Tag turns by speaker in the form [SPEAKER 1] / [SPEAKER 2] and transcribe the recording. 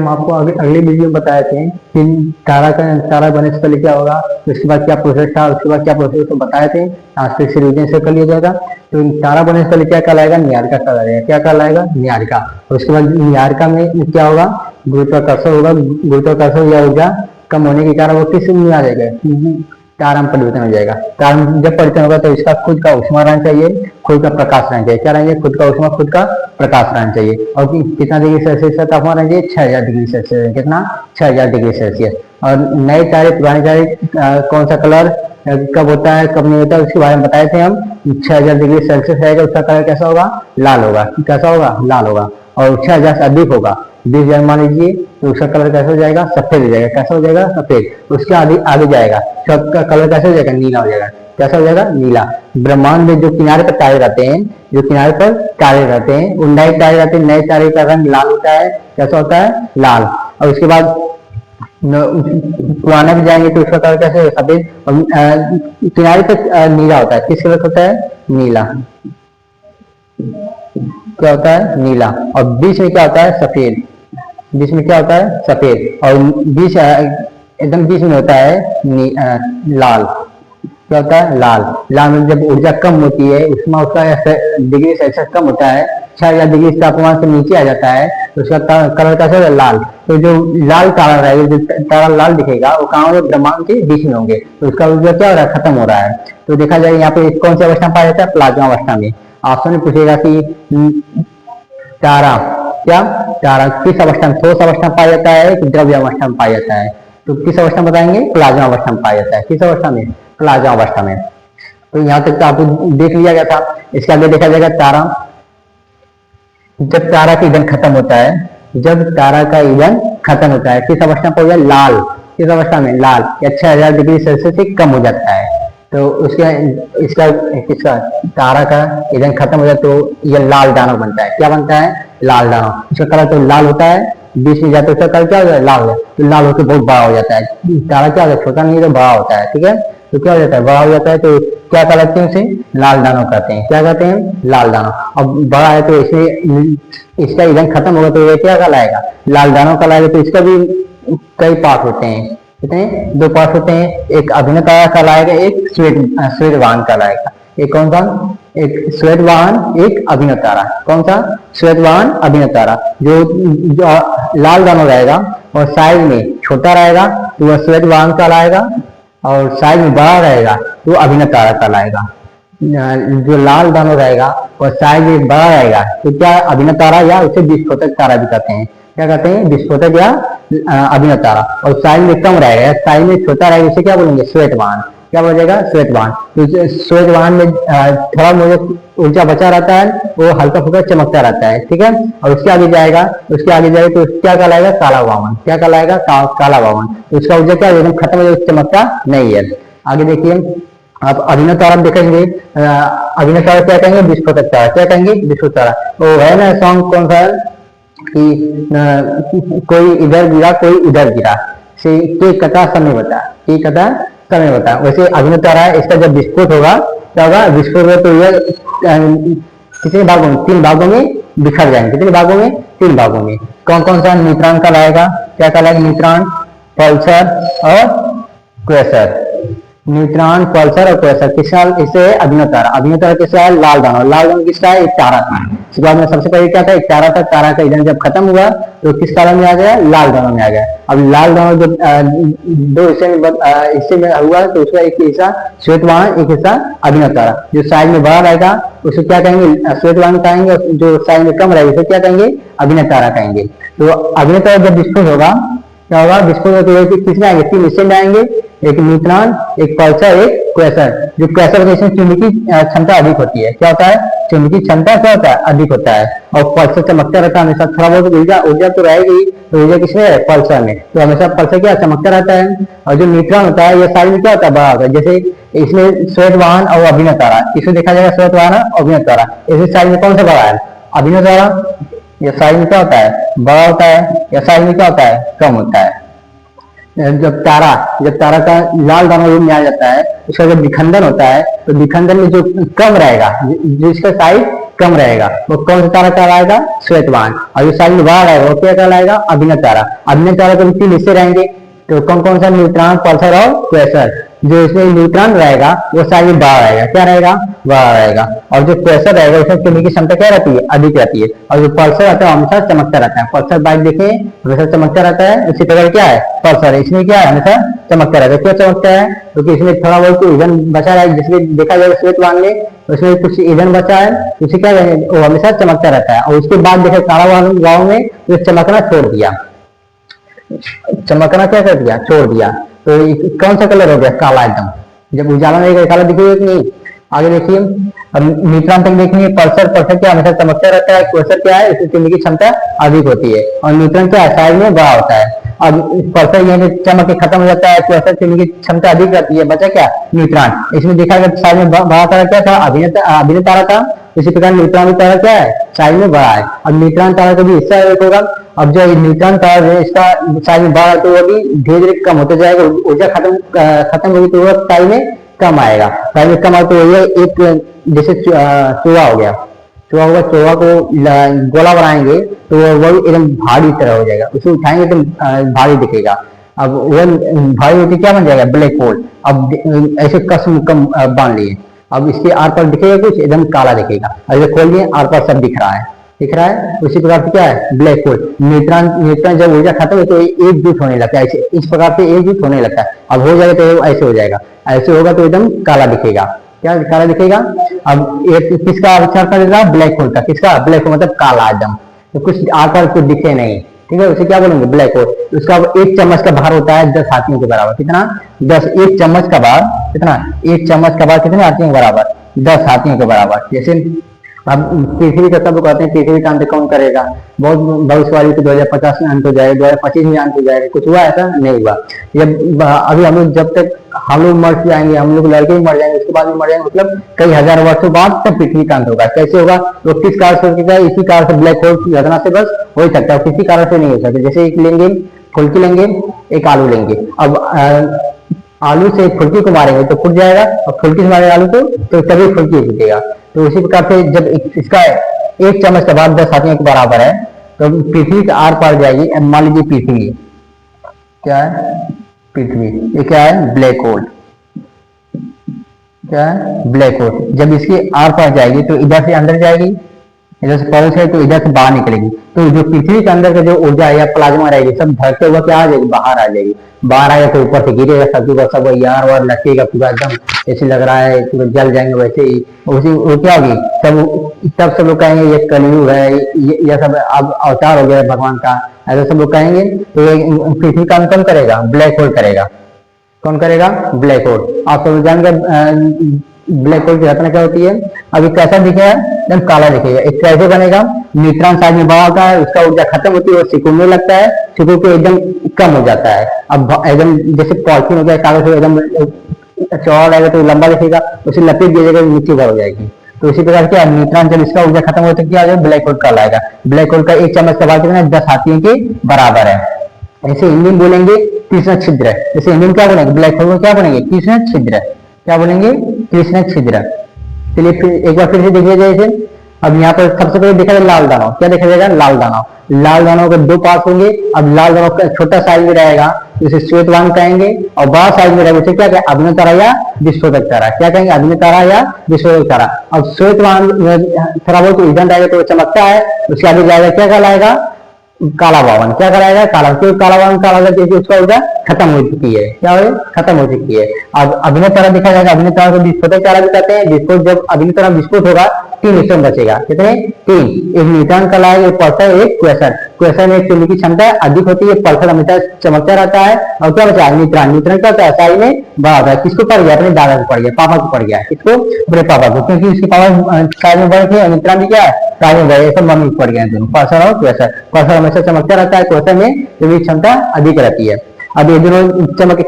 [SPEAKER 1] हम आपको अगले वीडियो में बताए थे कि तारा बनने से पहले क्या होगा, उसके बाद क्या प्रोसेस था, उसके बाद क्या प्रोसेस तो बताए थे। आज से रिवीजन से कर लिया जाएगा। तो तारा बनने से पहले क्या कहलाएगा, निहारिका कहलाएगा। क्या कहलाएगा, निहारिका। और उसके बाद निहारिका में क्या होगा, गुरुत्वाकर्षण होगा। गुरुत्वाकर्षण या ऊर्जा कम होने के कारण वो किस में आ जाएगा, तारा में परिवर्तन हो जाएगा। तारा जब परिवर्तन होगा तो इसका खुद का ऊष्मा रहना चाहिए, खुद का प्रकाश रहना चाहिए। क्या रहना चाहिए, खुद का ऊष्मा, खुद का प्रकाश रहना चाहिए। और कितना डिग्री सेल्सियस का तापमान रहना चाहिए, 6000 डिग्री सेल्सियस। कितना, 6000 डिग्री सेल्सियस। और नए तारे पुराने तारे कौन सा कलर कब होता है कब नहीं होता है उसके बारे में बताए थे हम। 6000 डिग्री सेल्सियस रहेगा उसका कलर कैसा होगा, लाल होगा। कैसा होगा, लाल होगा। और 6000 से अधिक होगा, 20,000 मान लीजिए, तो उसका कलर कैसा हो जाएगा, सफेद हो जाएगा। कैसा हो जाएगा, सफेद। उसके आगे आगे जाएगा, सबका कलर कैसा हो जाएगा, नीला हो जाएगा। कैसा हो जाएगा, नीला। ब्रह्मांड में जो किनारे पर तारे रहते हैं, जो किनारे पर तारे रहते हैं, वो नए तारे रहते हैं, नए तारे का रंग लाल होता है। कैसा होता है, लाल। और उसके बाद पुराना भी जाएंगे तो उसका कलर कैसे, सफेद। किनारे पर नीला होता है। किस कलर का होता है, नीला। क्या होता है, नीला। और बीच में क्या होता है, सफेद। बीच में क्या होता है, सफेद। और बीच एकदम बीच में होता है लाल। क्या होता है, लाल। लाल में जब ऊर्जा कम होती है, उसमें उसका डिग्री सेल्सियस कम होता है, 6000 डिग्री तापमान से नीचे आ जाता है, तो उसका कलर कैसा है, लाल। तो जो लाल तारा रहेगा, जो तारा लाल दिखेगा, वो कहाँ होगा, ब्रह्मांड के बीच में होंगे। तो उसका ऊर्जा क्या हो रहा है, खत्म हो रहा है। तो देखा जाए यहाँ पे कौन सी अवस्था पाया जाता है, प्लाज्मा अवस्था में। ऑप्शन में पूछेगा कि तारा क्या, तारा किस अवस्था में, ठोस अवस्था में पाया जाता है कि द्रव्य अवस्था में पाया जाता है। तो किस अवस्था में बताएंगे, प्लाज्मा अवस्था में पाया जाता है। किस अवस्था में, प्लाज्मा अवस्था में। तो यहाँ तक तो आपको देख लिया गया था। इसके आगे देखा जाएगा तारा, जब तारा का ईंधन खत्म होता है, जब तारा का ईंधन खत्म होता है, किस अवस्था पर हो जाए, लाल। किस अवस्था में, लाल। या 6000 डिग्री सेल्सियस से कम हो जाता है, तो उसका इसका तारा का ईंधन खत्म हो जाए तो यह लाल दानव बनता है। क्या बनता है, लाल दानव। इसका कलर तो लाल होता है, बीच में जाते उसका कलर क्या हो जाए, लाल हो जाए। तो लाल होकर बहुत बड़ा हो जाता है। तारा क्या होता है, छोटा नहीं तो बड़ा होता है। ठीक है, तो क्या हो जाता है, बड़ा हो जाता है। तो क्या कहलाते हैं, उसे लाल दानव कहते हैं। क्या कहते हैं, लाल दानव। अब बड़ा है तो इसमें इसका ईंधन खत्म होगा तो ये क्या कहलाएगा, लाल दानव कहलाएगा। तो इसका भी कई पार्ट होते हैं। कितने, 2 पार्ट होते हैं। एक अभिन्न तारा कहलाएगा, एक श्वेतवाहन कहलाएगा। एक कौन सा, एक श्वेतवाहन, एक अभिन्न तारा। कौन सा, श्वेतवाहन, अभिन्न तारा। जो लाल दानव रहेगा और साइज में छोटा रहेगा तो वह श्वेतवाहन कहलाएगा, और साइज में बड़ा रहेगा तो अभिन्न तारा कहलाएगा। जो लाल दानव रहेगा और साइज में बड़ा रहेगा तो क्या, अभिन्न तारा, या उसे विस्फोटक तारा भी कहते हैं। क्या कहते हैं, विस्फोटक या अभिन्न तारा। और साइज में कम रहेगा, साइज में छोटा रहेगा, उसे क्या बोलेंगे, श्वेतवाहन। क्या बोलेगा, श्वेतवाहन। तो श्वेतवाहन में थोड़ा बहुत ऊर्जा बचा रहता है, वो हल्का फुल्का चमकता रहता है। ठीक है, और उसके आगे जाएगा, तो क्या कहलाएगा, काला वामन। क्या कहलाएगा, काला वामन। तो उसका ऊर्जा क्या, एकदम खत्म हो जाए, चमकता नहीं है। आगे देखिए आप अभिन्न तारा देखेंगे। अभिन्न तारा क्या कहेंगे, विस्फोटक तारा। क्या कहेंगे, विस्फोटक तारा। वो है ना सॉन्ग कौन सा कि कोई इधर गिरा कोई उधर गिरा, से के कथा समय बता, के कथा समय बता। वैसे अभिन्न तारा है, इसका जब विस्फोट होगा, क्या होगा, विस्फोट होगा तो यह कितने भागों में, 3 भागों में बिखर जाएंगे। कितने भागों में, 3 भागों में। कौन कौन सा, न्यूट्रॉन कहलाएगा। क्या कहलाएगा, न्यूट्रॉन, पल्सर और क्वेसर। न्यूट्रॉन, पल्सर और क्वेसर। किसका, इसे अभिन्न तारा। अभिन्न तारा किसका है, लाल दानव। लाल दानव किसका है, एक तारा था। इसके बाद में सबसे पहले क्या था, एक तारा था। तारा का ईंधन जब खत्म हुआ तो किस तारा में आ गया, लाल दानव में आ गया। अब लाल दानव जब 2 हिस्से में हुआ तो उसका एक हिस्सा श्वेतवाहन, एक हिस्सा अभिन्न तारा। जो साइज में बड़ा रहेगा उसे क्या कहेंगे, श्वेतवाहन कहेंगे। जो साइज में कम रहेगा उसे क्या कहेंगे, अभिन्न तारा कहेंगे। तो अभिन्न तारा जब विस्फोट होगा, क्या होगा, विस्फोट होते किसमें आएंगे, 3 हिस्से में आएंगे। एक न्यूट्रॉन, एक पल्सर, एक क्वेसर। जो क्वेसर इसमें चुंबकीय क्षमता अधिक होती है। क्या होता है, चुंबकीय क्षमता क्या होता है, अधिक होता है। और पल्सर चमकता रहता है हमेशा। थोड़ा बहुत ऊर्जा तो रहेगी, तो ऊर्जा किसमें है, पल्सर में। तो हमेशा पल्सर क्या, चमकता रहता है। और जो न्यूट्रॉन होता है, यह साइज में क्या होता है, बड़ा होता है। जैसे इसमें श्वेतवाहन और अभिन्न तारा, इसमें देखा जाएगा श्वेतवाहन और अभिन्न तारा। इसमें साइज में कौन सा बड़ा है, अभिन्न तारा। यह साइज में क्या होता है, बड़ा होता है। या साइज में क्या होता है, कम होता है। जब तारा का लाल दानव में आ जाता है, उसका जब विखंडन होता है तो विखंडन में जो कम रहेगा, जिसका साइज कम रहेगा, वो कौन सा तारा कहलाएगा? श्वेतवान। और जो साइज में बड़ा रहेगा वो क्या कहलाएगा? अभिन्न तारा। अभिन्न तारा के 3 हिस्से रहेंगे, तो कौन कौन सा? न्यूट्रॉन, पल्सर और क्वेसर। जो इसमें न्यूट्रॉन रहेगा वो साइज में बड़ा रहेगा, क्या रहेगा? बड़ा रहेगा। और जो क्वेसर रहेगा उसमें चुंबकीय की क्षमता क्या रहती है? अधिक रहती है। और जो पल्सर रहता है हमेशा चमकता रहता है। पल्सर बाइक देखें हमेशा चमकता रहता है, उसी प्रकार क्या है? पल्सर, इसमें क्या है? हमेशा चमकता रहता है। क्यों चमकता है? क्योंकि इसमें थोड़ा बहुत ईंधन बचा है, जिसमें देखा जाए श्वेतवान में उसमें कुछ ईंधन बचा है, उसे क्या है? वो हमेशा चमकता रहता है। और उसके बाद देखे काला गाँव में वो चमकना छोड़ दिया, चमकना क्या कर दिया? छोड़ दिया। तो कौन सा कलर हो गया? काला एकदम। जब उजाला रहेगा काला दिखेगा कि नहीं? आगे देखिए, अब न्यूट्रॉन तक देखिए, पल्सर क्या हमेशा चमकता रहता है, क्वेसर क्या है? इसकी चुंबकीय क्षमता अधिक होती है। और न्यूट्रॉन क्या है? साइज में बड़ा होता है। अब पल्सर यहाँ चमक के खत्म हो जाता है, क्वेसर चुंबकीय क्षमता अधिक रहती है, बचा क्या? न्यूट्रॉन। इसमें देखा गया साइज में बड़ा तारा क्या था? अभिन्न तारा था। इसी प्रकार न्यूट्रॉन तारा क्या है? साइज में बड़ा है। अब न्यूट्रॉन तारा का भी हिस्सा एक होगा। अब जो न्यूट्रॉन तारा है इसका साइज में बड़ा तो वो भी धीरे धीरे कम होता जाएगा, ऊर्जा खत्म होगी तो वो साइज में कम आएगा। साइज में कम आए तो ये एक जैसे चूहा हो गया, चूहा होगा, चूहा को गोला बनाएंगे तो वो एकदम भारी तरह हो जाएगा, उसे उठाएंगे तो भारी दिखेगा। अब वो भारी होकर क्या बन जाएगा? Black hole. अब ऐसे कसम कम बांध लिए, अब इसके आर पार दिखेगा कुछ? एकदम काला दिखेगा। अगर खोल दिए आर पार सब दिख रहा है, दिख रहा है। उसी प्रकार से क्या है? Black hole. न्यूट्रॉन जब ऊर्जा खत्म हो तो एकजुट होने लगता है, ऐसे इस प्रकार से एकजुट होने लगता है। अब हो जाएगा तो ऐसे हो जाएगा, ऐसे होगा तो एकदम काला दिखेगा। क्या काला दिखेगा? अब एक किसका अवक्षार कर देगा? ब्लैक होल का। किसका? ब्लैक होल मतलब काला एकदम, तो कुछ आकर कुछ दिखे नहीं, ठीक है, उसे क्या बोलेंगे? Black hole. उसका एक चम्मच का भार होता है 10 हाथियों के बराबर। कितना? 10। एक चम्मच का भार कितना? एक चम्मच का भार कितने हाथियों के बराबर? 10 हाथियों के बराबर। जैसे अब पृथ्वी का सब कहते हैं पृथ्वी का अंत कौन करेगा? बहुत भविष्यवाणी की 2050 में अंत हो जाएगा, 2025 में अंत हो जाएगा, कुछ हुआ? ऐसा नहीं हुआ। जब अभी हम लोग जब तक हम लोग मर जाएंगे, हम लोग लड़के भी मर जाएंगे, उसके बाद में मर जाएंगे, मतलब कई हजार वर्षों बाद तब पृथ्वी का अंत होगा। कैसे होगा? तो किस कारण से होगा? इसी कारण से ब्लैक होल की घटना से बस हो ही सकता है, किसी कारण से नहीं हो सकता। जैसे एक लेंगे फुल्की, लेंगे एक आलू लेंगे। अब आलू से फुल्की को मारेंगे तो फूट जाएगा, और फुल्की से मारेंगे आलू को तो तभी फुल्की फूटेगा। तो उसी प्रकार से जब इसका एक चम्मच का भार 10 हाथियों के बराबर है तो पृथ्वी के आर पार जाएगी। मान लीजिए पृथ्वी क्या है? पृथ्वी ये क्या है? Black hole. क्या है? Black hole. जब इसके आर पार जाएगी तो इधर से अंदर जाएगी, इधर से पहुंच है तो इधर से बाहर निकलेगी। तो जो पृथ्वी के अंदर का जो ऊर्जा है या प्लाज्मा रहेगी सब धरते हुआ क्या आ जाएगी? बाहर आ जाएगी। बाहर आएगा तो ऊपर से गिरेगा, सब यार वार लगेगा, पूरा एकदम ऐसे लग रहा है पूरा जल जाएंगे वैसे ही। उसी वो क्या होगी? सब लोग कहेंगे ये कलयुग है, ये सब अब अवतार हो गया भगवान का, ऐसा सब लोग कहेंगे। तो पृथ्वी का कौन करेगा? ब्लैक होल करेगा। कौन करेगा? Black hole. आप सब जान ब्लैक होल की घटना क्या होती है? अभी कैसा दिखेगा? एकदम काला दिखेगा। एक कैसे बनेगा? न्यूट्रॉन साइज में बड़ा होता है, उसका ऊर्जा खत्म होती है, वो सिकुड़ने लगता है, सिकुड़ के एकदम कम हो जाता है। अब एकदम जैसे पॉलिथीन हो गया, कागज एकदम चौड़ा रहेगा तो लंबा दिखेगा, उसे लपेट दिया जाएगा, नीचे भर हो जाएगी। तो इसी प्रकार क्या न्यूट्रॉन जब इसका ऊर्जा खत्म होता है क्या आ जाएगा? ब्लैक होल कहलाएगा। ब्लैक होल का एक चम्मच का भार कितना? 10 हाथियों के बराबर है। ऐसे हिंदी में बोलेंगे कृष्ण छिद्र। जैसे हिंदी में क्या बोलेंगे? ब्लैक होल को क्या बोलेंगे? कृष्ण छिद्र। क्या बोलेंगे? कृष्ण छिद्र। चलिए फिर एक बार फिर से देखिए जैसे अब यहाँ पर सबसे पहले देखा जाए लाल दानव। क्या देखा जाएगा? लाल दानव। लाल दानव के 2 पार्ट होंगे। अब लाल दानव का छोटा साइज में रहेगा जिसे श्वेतवान कहेंगे, और बड़ा साइज में रहेगा उसे क्या कहेंगे? अभिन्न तारा या विस्फोटक तारा। क्या कहेंगे? अभिन्न तारा या विस्फोटक तारा। अब श्वेतवान थोड़ा बहुत ईंधन रहेगा तो वो चमकता है, उसके आगे जाएगा क्या कहलाएगा? काला बावन। क्या कराएगा? काला, क्योंकि काला बावन काला क्योंकि उसका ऊर्जा खत्म हो चुकी है। क्या हो? खत्म हो चुकी है। अब अभिन्न तारा देखा जाएगा, अभिन्न तारा को विस्फोटक तारा भी कहते हैं। विस्फोट जब अभिन्न तारा विस्फोट होगा 3 न्यूट्रॉन बचेगा। कितने? 3। एक न्यूट्रॉन का लाएगा, एक पल्सर, एक क्वेसर। क्वेसर में चुंबकीय की क्षमता अधिक होती है, पल्सर हमेशा चमकता रहता है। और क्या बचा? न्यूट्रॉन। न्यूट्रॉन क्या होता है? साइज में बड़ा होता है। किसको पड़ गया? अपने दादा को पड़ गया, पापा को पड़ गया। किसको? अपने पापा को, क्योंकि उसके पापा साइज में बड़े थे और न्यूट्रॉन भी क्या है? साइज में बड़े। सब मम्मी को पड़ गए दोनों, पल्सर और क्वेसर। पल्सर हमेशा चमकता रहता है, क्वेसर में चुंबकीय क्षमता अधिक रहती है। अब ये दोनों चमक